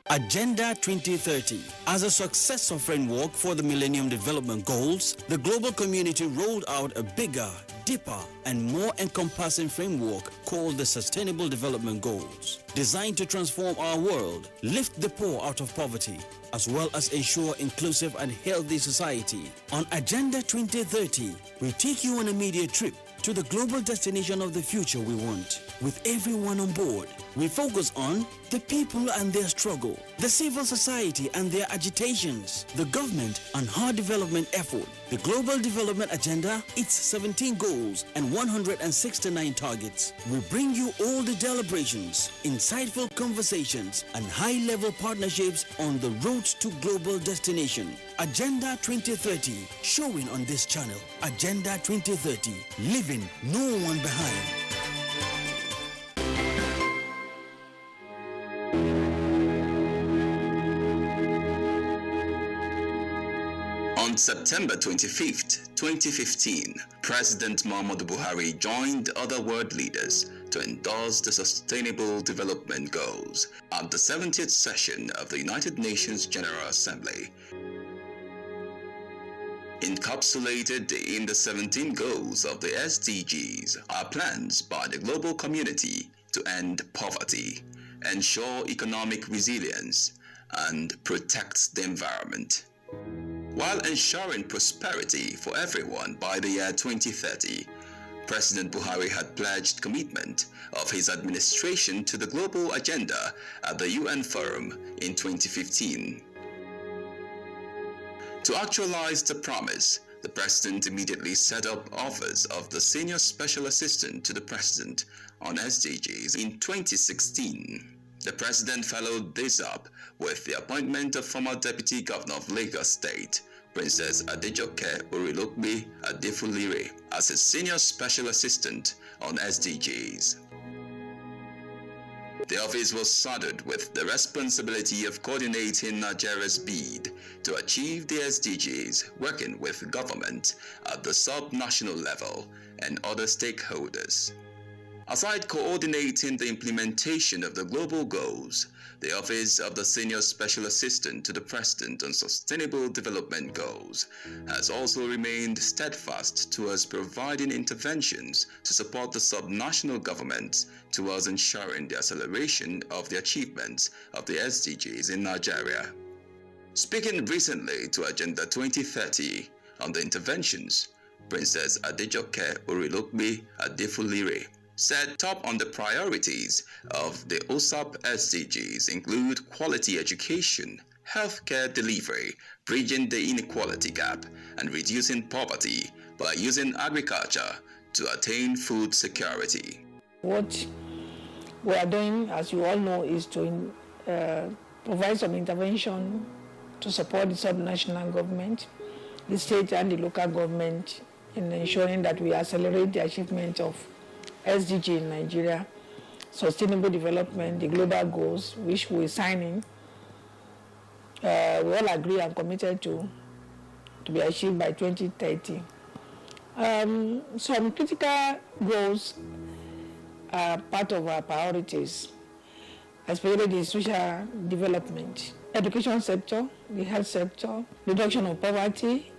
Agenda 2030. As a successor framework for the Millennium Development Goals, the global community rolled out a bigger, deeper, and more encompassing framework called the Sustainable Development Goals, designed to transform our world, lift the poor out of poverty, as well as ensure inclusive and healthy society. On Agenda 2030, we take you on a media trip to the global destination of the future we want. With everyone on board, we focus on the people and their struggle, the civil society and their agitations, the government and her development effort, the global development agenda, its 17 goals and 169 targets. We bring you all the deliberations, insightful conversations, and high-level partnerships on the road to global destination. Agenda 2030, showing on this channel. Agenda 2030, leaving no one behind. On September 25th, 2015, President Muhammadu Buhari joined other world leaders to endorse the Sustainable Development Goals at the 70th session of the United Nations General Assembly. Encapsulated in the 17 goals of the SDGs are plans by the global community to end poverty, ensure economic resilience, and protect the environment, while ensuring prosperity for everyone by the year 2030. President Buhari had pledged commitment of his administration to the global agenda at the UN Forum in 2015. To actualize the promise, the President immediately set up office of the Senior Special Assistant to the President on SDGs in 2016. The President followed this up with the appointment of former Deputy Governor of Lagos State, Princess Adejoke Orilokbe Adefulire, as his Senior Special Assistant on SDGs. The office was saddled with the responsibility of coordinating Nigeria's bid to achieve the SDGs, working with government at the sub-national level and other stakeholders. Aside coordinating the implementation of the global goals, the Office of the Senior Special Assistant to the President on Sustainable Development Goals has also remained steadfast towards providing interventions to support the sub-national governments towards ensuring the acceleration of the achievements of the SDGs in Nigeria. Speaking recently to Agenda 2030 on the interventions, Princess Adejoke Orilokbe Adefulire said top on the priorities of the OSAP SDGs include quality education, healthcare delivery, bridging the inequality gap, and reducing poverty by using agriculture to attain food security. What we are doing, as you all know, is to provide some intervention to support the sub-national government, the state and the local government in ensuring that we accelerate the achievement of SDG in Nigeria, sustainable development, the global goals, which we're signing. We all agree and committed to be achieved by 2030. Some critical goals are part of our priorities, especially the social development, education sector, the health sector, reduction of poverty,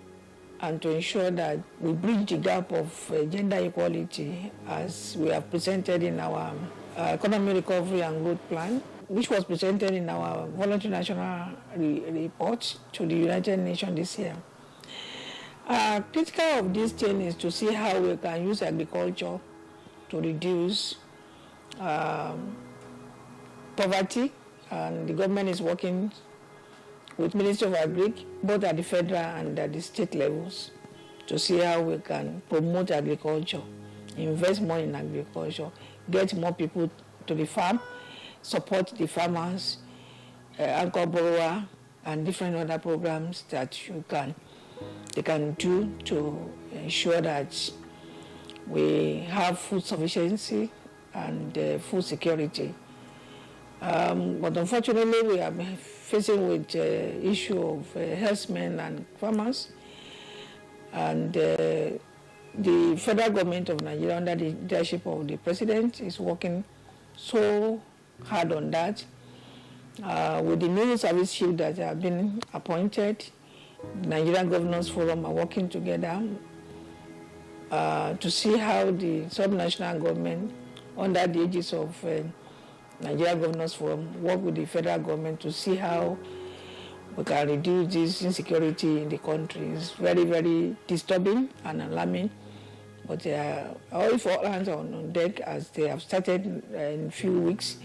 and to ensure that we bridge the gap of gender equality as we have presented in our Economic Recovery and Growth Plan, which was presented in our voluntary national report to the United Nations this year. Critical of this thing is to see how we can use agriculture to reduce poverty, and the government is working with Ministry of Agric, both at the federal and at the state levels, to see how we can promote agriculture, invest more in agriculture, get more people to the farm, support the farmers, anchor borrower, and different other programs that they can do to ensure that we have food sufficiency and food security. But unfortunately, we are facing with the issue of herdsmen and farmers, and the federal government of Nigeria, under the leadership of the president, is working so hard on that With the new service chief that have been appointed, the Nigerian Governors Forum are working together to see how the subnational government, under the aegis of Nigerian Governors Forum, work with the federal government to see how we can reduce this insecurity in the country. It's very, very disturbing and alarming. But all four hands are on deck as they have started in a few weeks.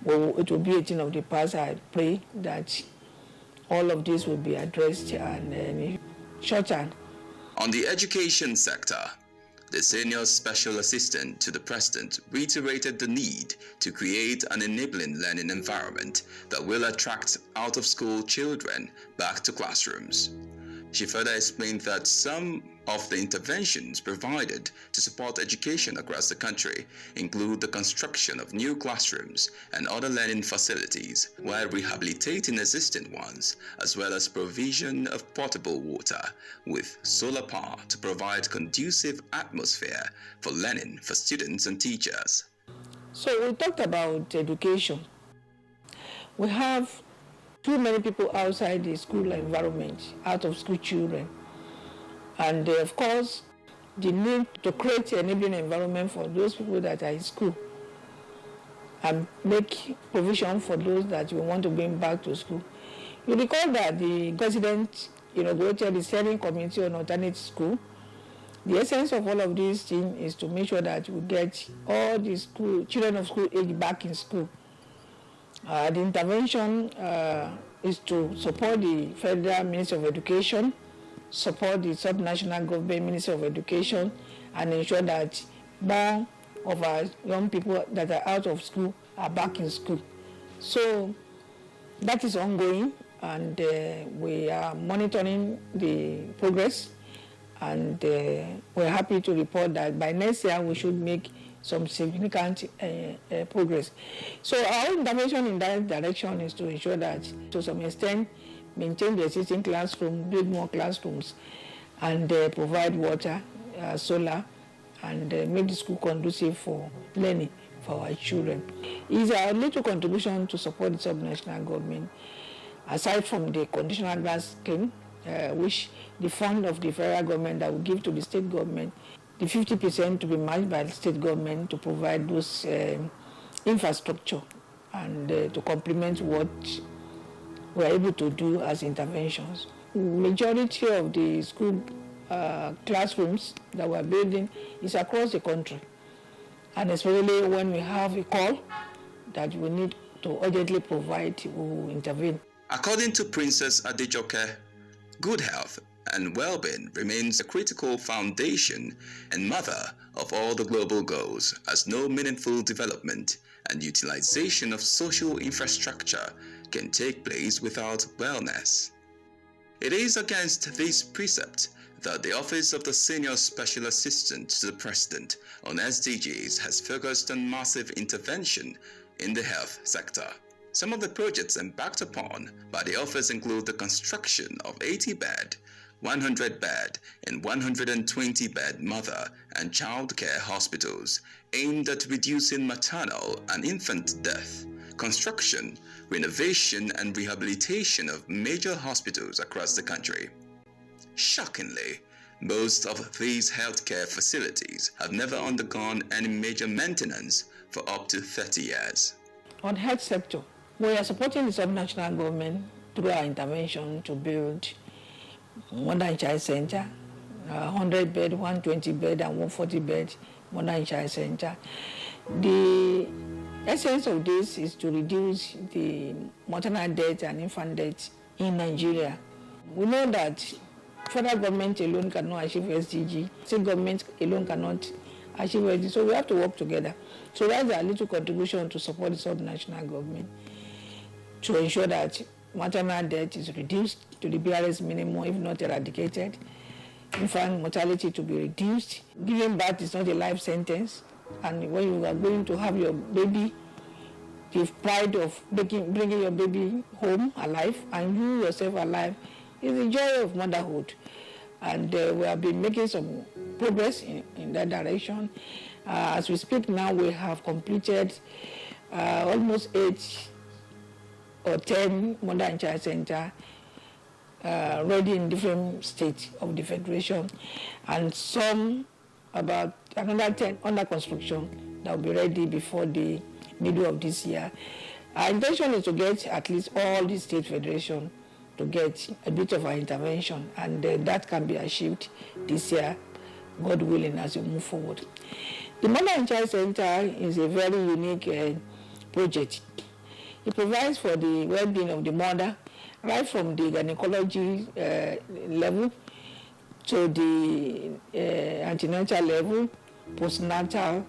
Well, it will be a thing of the past. I pray that all of this will be addressed and short term. On the education sector, the Senior Special Assistant to the President reiterated the need to create an enabling learning environment that will attract out-of-school children back to classrooms. She further explained that some of the interventions provided to support education across the country include the construction of new classrooms and other learning facilities, while rehabilitating existing ones, as well as provision of potable water with solar power to provide conducive atmosphere for learning for students and teachers. So we talked about education. We have too many people outside the school environment, out of school children. And of course, the need to create an enabling environment for those people that are in school and make provision for those that we want to bring back to school. You recall that the president inaugurated the steering committee on alternate school. The essence of all of these things is to make sure that we get all the school children of school age back in school. The intervention is to support the Federal Ministry of Education, support the subnational government Ministry of Education, and ensure that more of our young people that are out of school are back in school. So that is ongoing, and we are monitoring the progress, and we're happy to report that by next year we should make some significant progress. So our intervention in that direction is to ensure that, to some extent, maintain the existing classroom, build more classrooms, and provide water, solar, and make the school conducive for learning for our children. It's a little contribution to support the subnational government, aside from the conditional grant scheme, which the fund of the federal government that will give to the state government, the 50% to be matched by the state government to provide those infrastructure and to complement what we're able to do as interventions. Majority of the school classrooms that we're building is across the country, and especially when we have a call that we need to urgently provide, we will intervene. According to Princess Adejoke, good health and well-being remains a critical foundation and mother of all the global goals, as no meaningful development and utilization of social infrastructure can take place without wellness. It is against this precept that the Office of the Senior Special Assistant to the President on SDGs has focused on massive intervention in the health sector. Some of the projects embarked upon by the office include the construction of 80-bed, 100-bed, and 120-bed mother and child care hospitals aimed at reducing maternal and infant death, construction, renovation, and rehabilitation of major hospitals across the country. Shockingly, most of these healthcare facilities have never undergone any major maintenance for up to 30 years. On health sector, we are supporting the subnational government through our intervention to build Mother and Child Center, 100-bed, 120-bed, and 140-bed Mother and Child Center. The essence of this is to reduce the maternal death and infant death in Nigeria. We know that federal government alone cannot achieve SDG, state government alone cannot achieve SDG, so we have to work together. So that's a little contribution to support the subnational government to ensure that maternal death is reduced to the barest minimum, if not eradicated. Infant mortality to be reduced. Giving birth is not a life sentence, and when you are going to have your baby, the pride of bringing your baby home alive and you yourself alive is the joy of motherhood. And we have been making some progress in that direction. As we speak now, we have completed almost 8 or 10 mother and child center ready in different states of the federation, and some about another 10 under construction that will be ready before the middle of this year. Our intention is to get at least all the state federation to get a bit of our intervention, and that can be achieved this year, God willing, as we move forward. The Mother and Child Center is a very unique project. It provides for the well-being of the mother, right from the gynecology level to the antenatal level, postnatal,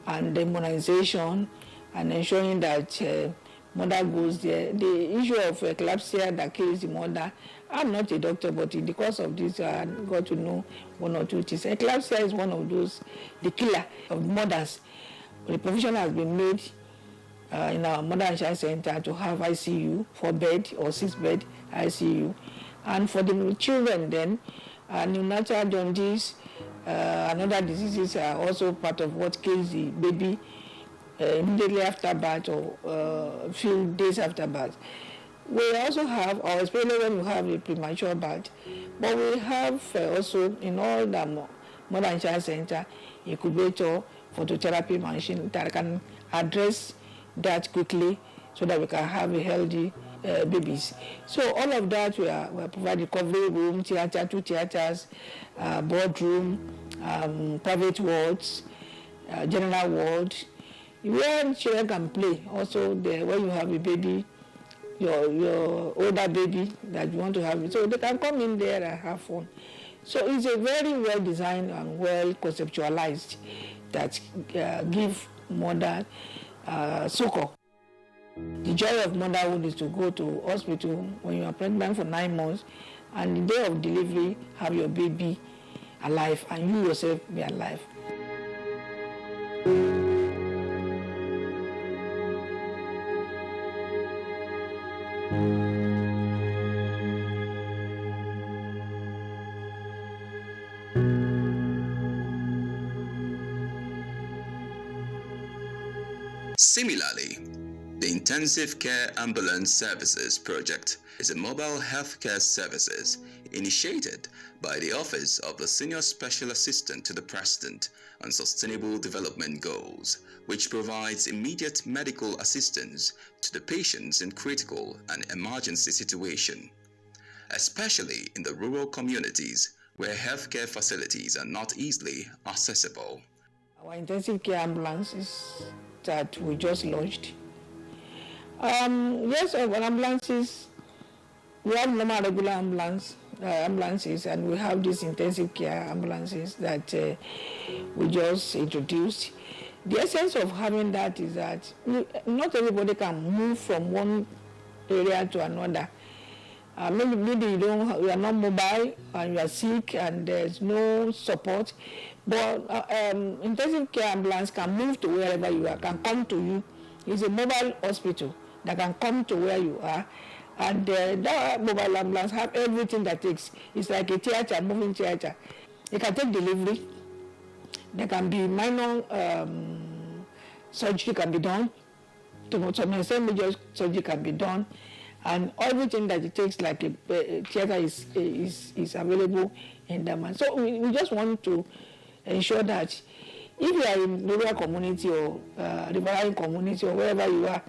and immunization, and ensuring that mother goes there. The issue of eclampsia that kills the mother, I'm not a doctor, but in the course of this, I got to know one or two things. Eclampsia is one of those, the killer of mothers. The provision has been made in our Mother and Child Center to have ICU, 4-bed or 6-bed ICU. And for the children then, neonatal jaundice and other diseases are also part of what kills the baby immediately after birth or a few days after birth. We also have, or especially when we have a premature birth, but we have also in all the Mother and Child Center incubator phototherapy machine that can address that quickly so that we can have a healthy babies. So all of that we are providing: recovery room, theater, 2 theaters, boardroom, private wards, general ward, where children can play. Also there, when you have a baby, your older baby that you want to have, so they can come in there and have fun. So it's a very well designed and well conceptualized that give mother succor. The joy of motherhood is to go to hospital when you are pregnant for 9 months, and the day of delivery have your baby alive and you yourself be alive. Similarly, the Intensive Care Ambulance Services Project is a mobile healthcare services initiated by the Office of the Senior Special Assistant to the President on Sustainable Development Goals, which provides immediate medical assistance to the patients in critical and emergency situation, especially in the rural communities where healthcare facilities are not easily accessible. Our intensive care ambulances that we just launched. Yes, our ambulances, we have normal regular ambulances, and we have these intensive care ambulances that we just introduced. The essence of having that is that not everybody can move from one area to another. Maybe you are not mobile and you are sick and there's no support, but intensive care ambulance can move to wherever you are, can come to you. It's a mobile hospital that can come to where you are, and that mobile ambulance have everything that takes. It's like a theater, moving theater. It can take delivery. There can be minor surgery can be done. To some extent, major surgery can be done, and everything that it takes, like a theater, is available in that man. So we just want to ensure that if you are in rural community or riverine community or wherever you are,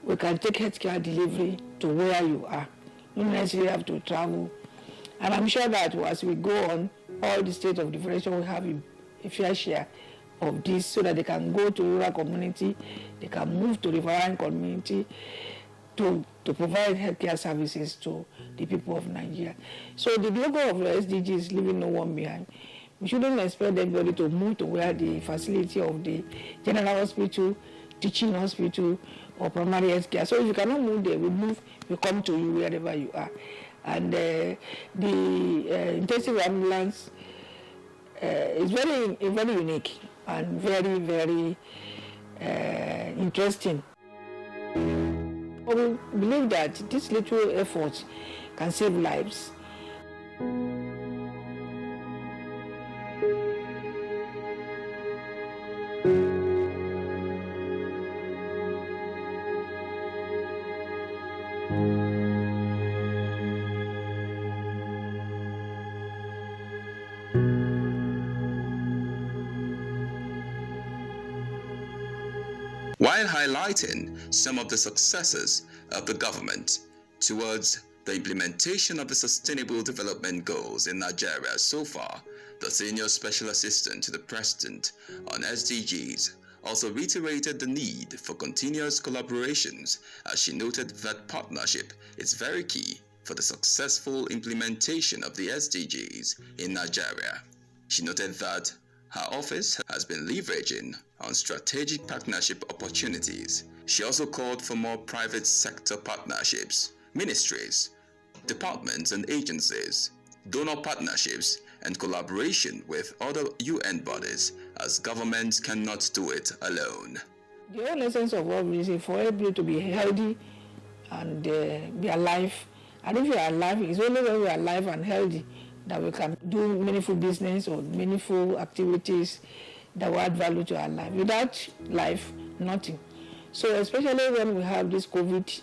we can take healthcare delivery to where you are. You don't necessarily have to travel. And I'm sure that as we go on, all the states of the federation will have a fair share of this, so that they can go to rural community, they can move to riverine community to provide healthcare services to the people of Nigeria. So the logo of the SDG is leaving no one behind. We shouldn't expect everybody to move to where the facility of the general hospital, teaching hospital, or primary health care. So if you cannot move there, we come to you wherever you are. And the intensive ambulance is very unique and very, very interesting. But we believe that this little effort can save lives. While highlighting some of the successes of the government towards the implementation of the Sustainable Development Goals in Nigeria so far, the Senior Special Assistant to the President on SDGs also reiterated the need for continuous collaborations, as she noted that partnership is very key for the successful implementation of the SDGs in Nigeria. She noted that her office has been leveraging on strategic partnership opportunities. She also called for more private sector partnerships, ministries, departments and agencies, donor partnerships, and collaboration with other UN bodies, as governments cannot do it alone. The whole essence of what we say for everybody to be healthy and be alive. And if you are alive, it's only when we are alive and healthy that we can do meaningful business or meaningful activities that will add value to our life. Without life, nothing. So especially when we have this COVID,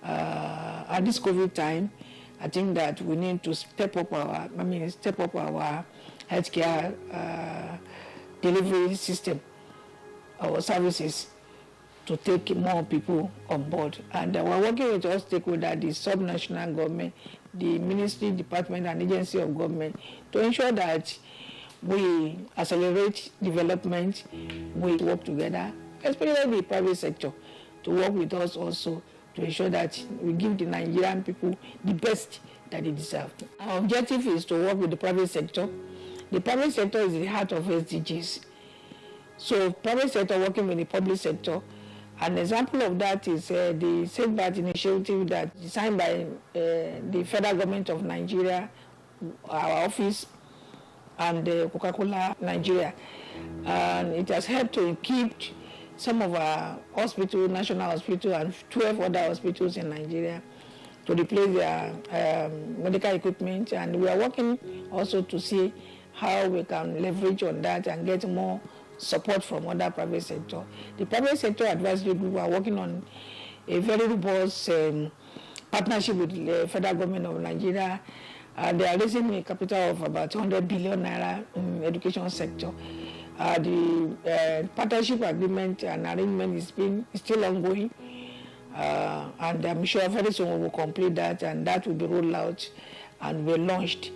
at this COVID time, I think that we need to step up our healthcare delivery system, our services, to take more people on board. And we're working with all stakeholders, the sub-national government, the ministry, department, and agency of government, to ensure that we accelerate development, we work together, especially the private sector, to work with us also to ensure that we give the Nigerian people the best that they deserve. Our objective is to work with the private sector. The private sector is the heart of SDGs. So private sector working with the public sector. An example of that is the Safeguard Initiative that is signed by the federal government of Nigeria, our office, and Coca-Cola Nigeria. And it has helped to keep some of our hospitals, national hospital, and 12 other hospitals in Nigeria to replace their medical equipment. And we are working also to see how we can leverage on that and get more support from other private sector. The private sector advisory group are working on a very robust partnership with the federal government of Nigeria. They are raising a capital of about 100 billion naira in education sector. The partnership agreement and arrangement is still ongoing, and I'm sure very soon we will complete that, and that will be rolled out and be launched.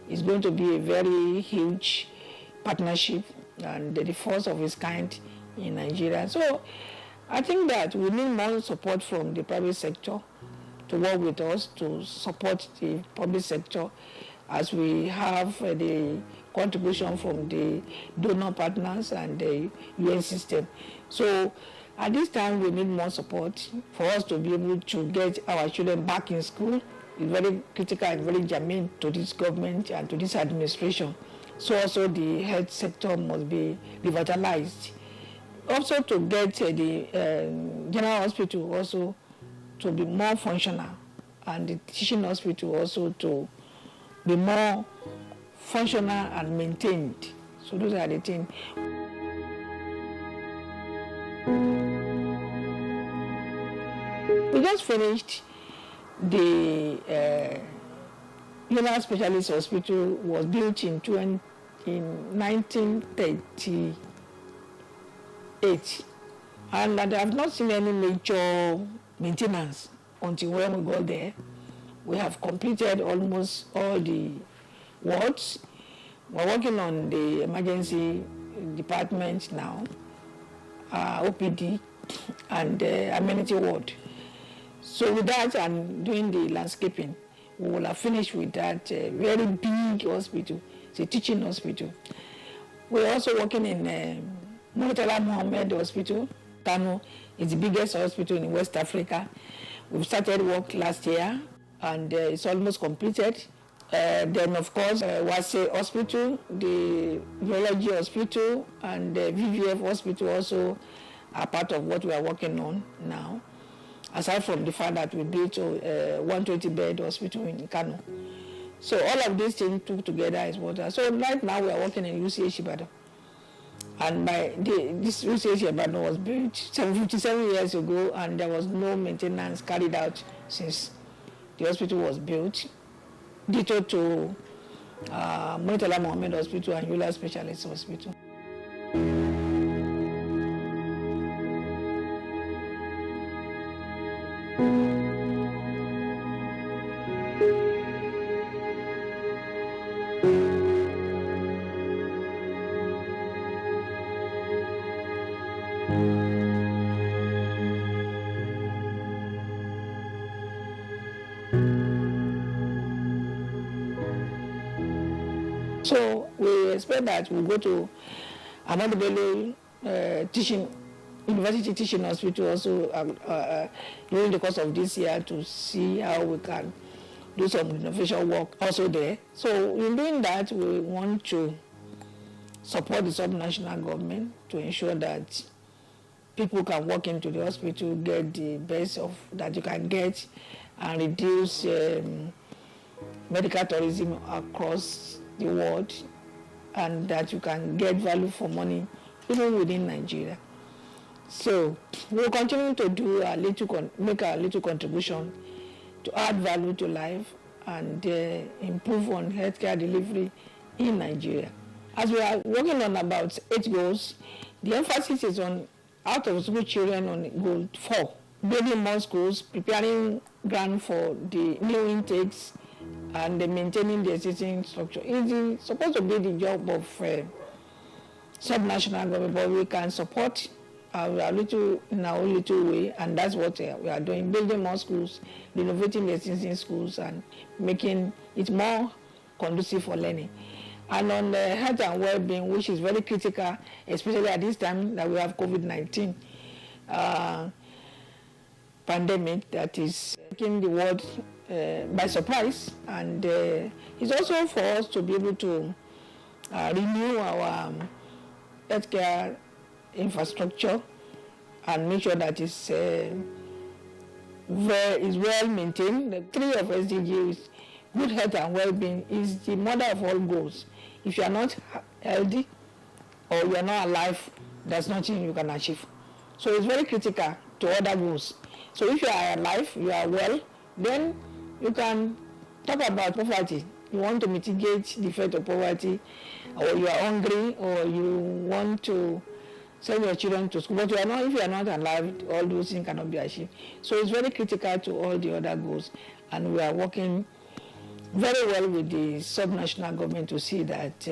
It's going to be a very huge partnership and the first of its kind in Nigeria. So I think that we need more support from the private sector to work with us to support the public sector, as we have the contribution from the donor partners and the UN system. So at this time we need more support for us to be able to get our children back in school. It's very critical and very germane to this government and to this administration. So also the health sector must be revitalized. Also to get the general hospital also to be more functional, and the teaching hospital also to be more functional and maintained. So those are the things. We just finished the General Specialist Hospital. Was built in 1938, and I have not seen any major maintenance until when we got there. We have completed almost all the wards. We're working on the emergency department now, OPD, and amenity ward. So with that and doing the landscaping, we will have finished with that very big hospital. It's a teaching hospital. We're also working in Murtala Mohammed Hospital. Kano is the biggest hospital in West Africa. We've started work last year, and it's almost completed. Then, of course, Wase Hospital, the Urology Hospital, and the VVF Hospital also are part of what we are working on now, aside from the fact that we built a 120-bed hospital in Kano. So all of these things put together is what. So right now we are working in UCH Ibadan. And this research Ibadan was built 57 years ago, and there was no maintenance carried out since the hospital was built. Ditto to Murtala Mohammed Hospital and Yola Specialist Hospital. So we expect that we'll go to Ahmadu Bello University Teaching Hospital also during the course of this year to see how we can do some innovation work also there. So in doing that, we want to support the subnational government to ensure that people can walk into the hospital, get the best of that you can get, and reduce medical tourism across the world, and that you can get value for money even within Nigeria. So we'll continue to do make a little contribution to add value to life and improve on healthcare delivery in Nigeria. As we are working on about 8 goals, the emphasis is on out of school children on goal 4, building more schools, preparing ground for the new intakes, and maintaining the existing structure. It's supposed to be the job of subnational government, but we can support in our little way, and that's what we are doing, building more schools, renovating the existing schools, and making it more conducive for learning. And on the health and well-being, which is very critical, especially at this time that we have COVID-19 pandemic that is taking the world by surprise, and it's also for us to be able to renew our healthcare infrastructure and make sure that it's well maintained. The 3 of SDGs, good health and well-being, is the mother of all goals. If you are not healthy or you are not alive, there's nothing you can achieve. So it's very critical to other goals. So if you are alive, you are well, then you can talk about poverty. You want to mitigate the effect of poverty, or you are hungry, or you want to send your children to school, but you are not, if you are not alive, all those things cannot be achieved. So it's very critical to all the other goals, and we are working very well with the subnational government to see that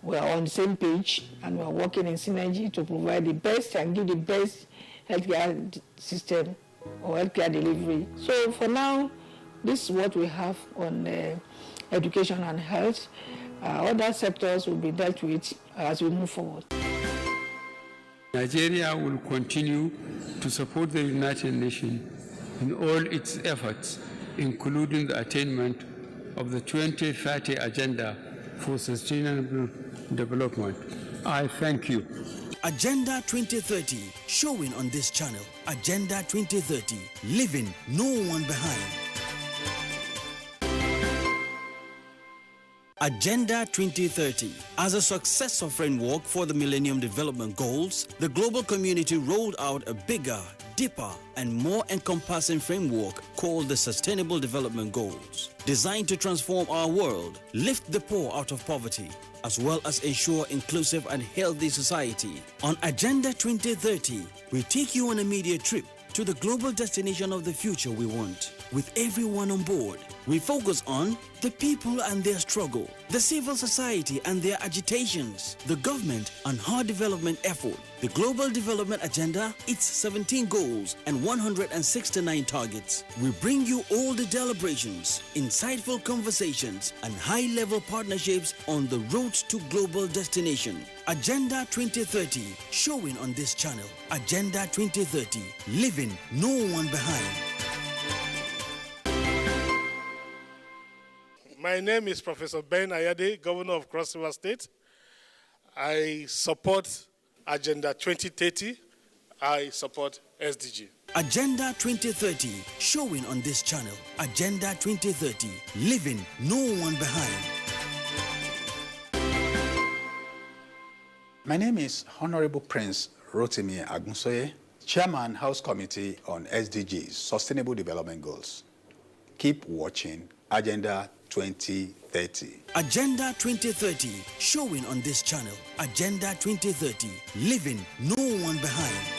we are on the same page, and we are working in synergy to provide the best and give the best healthcare system or healthcare delivery. So for now, this is what we have on education and health. Other sectors will be dealt with as we move forward. Nigeria will continue to support the United Nations in all its efforts, including the attainment of the 2030 Agenda for Sustainable Development. I thank you. Agenda 2030, showing on this channel. Agenda 2030, leaving no one behind. Agenda 2030. As a successor framework for the Millennium Development Goals, the global community rolled out a bigger, deeper, and more encompassing framework called the Sustainable Development Goals, designed to transform our world, lift the poor out of poverty, as well as ensure inclusive and healthy society. On Agenda 2030, we take you on a media trip to the global destination of the future we want. With everyone on board, we focus on the people and their struggle, the civil society and their agitations, the government and her development effort, the global development agenda, its 17 goals and 169 targets. We bring you all the deliberations, insightful conversations, and high-level partnerships on the road to global destination. Agenda 2030, showing on this channel. Agenda 2030, leaving no one behind. My name is Professor Ben Ayade, Governor of Cross River State. I support Agenda 2030. I support SDG. Agenda 2030, showing on this channel. Agenda 2030, leaving no one behind. My name is Honorable Prince Rotimi Agunsoye, Chairman, House Committee on SDGs, Sustainable Development Goals. Keep watching Agenda 2030. Agenda 2030, showing on this channel. Agenda 2030, leaving no one behind.